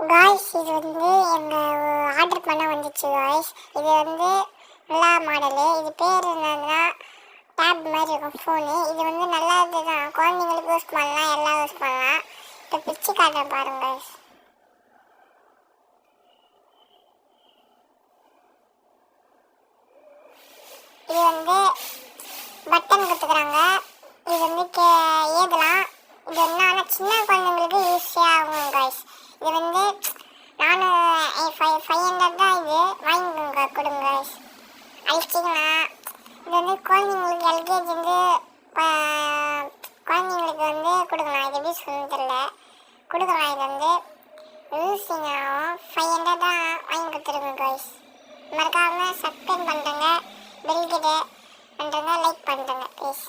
Guys இது வந்து எங்கள் ஆர்டர் பண்ண வந்துச்சு காய்ஸ். இது வந்து நல்லா மாடலு. இது பேர் என்னன்னா டேப் மாதிரி இருக்கும் ஃபோனு. இது வந்து நல்லா இதுதான், குழந்தைங்களுக்கு யூஸ் பண்ணலாம், எல்லாம் யூஸ் பண்ணலாம். இப்போ பிச்சு காட்டுறேன் பாருங்க காய்ஸ். இது வந்து பட்டன் கொடுத்துக்கிறாங்க. இது வந்து ஏதலாம். இது என்ன சின்ன குழந்தைங்களுக்கு ஈஸியாக ஆகும் காய்ஸ். இது வந்து நானும் 500 தான். இது வாங்கிக்கோங்க, கொடுங்க காய்ஸ். அழிச்சிங்கன்னா இது வந்து குழந்தைங்களுக்கு எல்கேஜி வந்து குழந்தைங்களுக்கு வந்து கொடுக்கலாம். இது எப்படி சொல்லணும்னு தெரியல, கொடுக்கலாம். இது வந்து யூஸிங் ஆகும். 500 தான் வாங்கி கொடுத்துருங்க காய்ஸ். மறக்காமல் சப்ஸ்கிரைப் பண்ணுறேங்க, பெல் கிட்ட பண்ணுறேங்க, லைக் பண்ணுறேங்க ப்ளீஸ்.